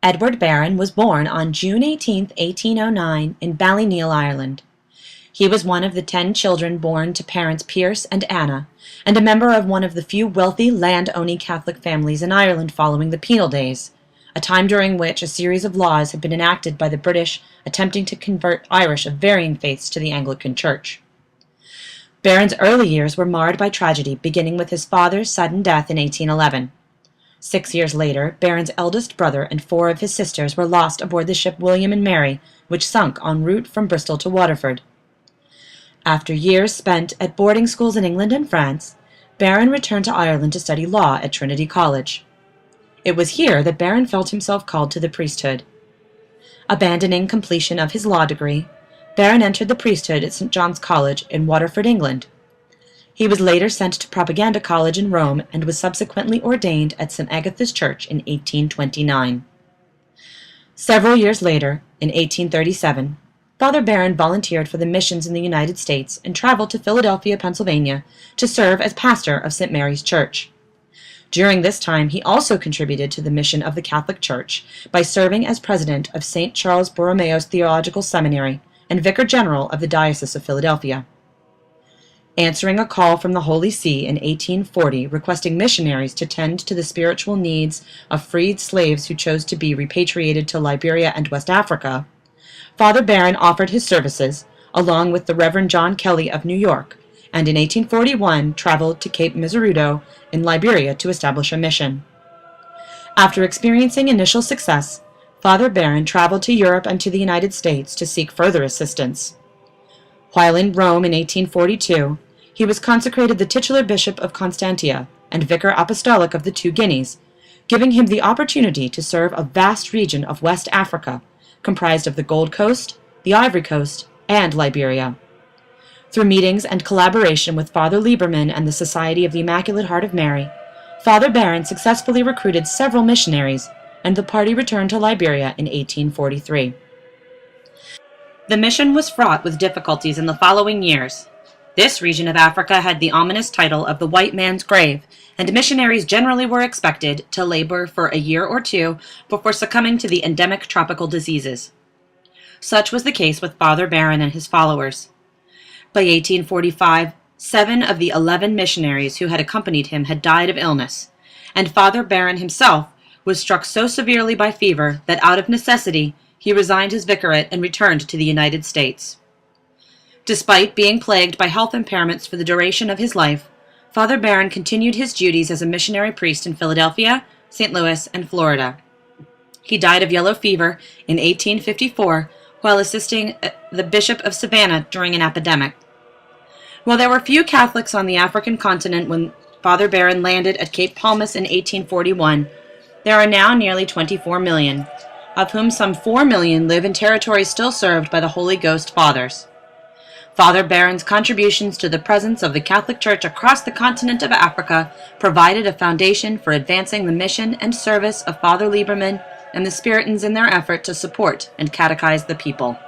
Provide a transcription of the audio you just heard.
Edward Barron was born on June 18, 1809, in Ballyneal, Ireland. He was one of the 10 children born to parents Pierce and Anna, and a member of one of the few wealthy land-owning Catholic families in Ireland following the penal days, a time during which a series of laws had been enacted by the British attempting to convert Irish of varying faiths to the Anglican Church. Barron's early years were marred by tragedy, beginning with his father's sudden death in 1811. 6 years later, Barron's eldest brother and 4 of his sisters were lost aboard the ship William and Mary, which sunk en route from Bristol to Waterford. After years spent at boarding schools in England and France, Barron returned to Ireland to study law at Trinity College. It was here that Barron felt himself called to the priesthood. Abandoning completion of his law degree, Barron entered the priesthood at St. John's College in Waterford, England. He was later sent to Propaganda College in Rome and was subsequently ordained at St. Agatha's Church in 1829. Several years later, in 1837, Father Barron volunteered for the missions in the United States and traveled to Philadelphia, Pennsylvania, to serve as pastor of St. Mary's Church. During this time, he also contributed to the mission of the Catholic Church by serving as president of St. Charles Borromeo's Theological Seminary and vicar general of the Diocese of Philadelphia. Answering a call from the Holy See in 1840 requesting missionaries to tend to the spiritual needs of freed slaves who chose to be repatriated to Liberia and West Africa, Father Barron offered his services, along with the Reverend John Kelly of New York, and in 1841 traveled to Cape Miserudo in Liberia to establish a mission. After experiencing initial success, Father Barron traveled to Europe and to the United States to seek further assistance. While in Rome in 1842, he was consecrated the titular bishop of Constantia and vicar apostolic of the 2 Guineas, giving him the opportunity to serve a vast region of West Africa, comprised of the Gold Coast, the Ivory Coast, and Liberia. Through meetings and collaboration with Father Lieberman and the Society of the Immaculate Heart of Mary, Father Barron successfully recruited several missionaries, and the party returned to Liberia in 1843. The mission was fraught with difficulties in the following years. This region of Africa had the ominous title of the white man's grave, and missionaries generally were expected to labor for a year or 2 before succumbing to the endemic tropical diseases. Such was the case with Father Barron and his followers. By 1845, 7 of the 11 missionaries who had accompanied him had died of illness, and Father Barron himself was struck so severely by fever that out of necessity he resigned his vicariate and returned to the United States. Despite being plagued by health impairments for the duration of his life, Father Barron continued his duties as a missionary priest in Philadelphia, St. Louis, and Florida. He died of yellow fever in 1854 while assisting the Bishop of Savannah during an epidemic. While there were few Catholics on the African continent when Father Barron landed at Cape Palmas in 1841, there are now nearly 24 million, of whom some 4 million live in territories still served by the Holy Ghost Fathers. Father Barron's contributions to the presence of the Catholic Church across the continent of Africa provided a foundation for advancing the mission and service of Father Lieberman and the Spiritans in their effort to support and catechize the people.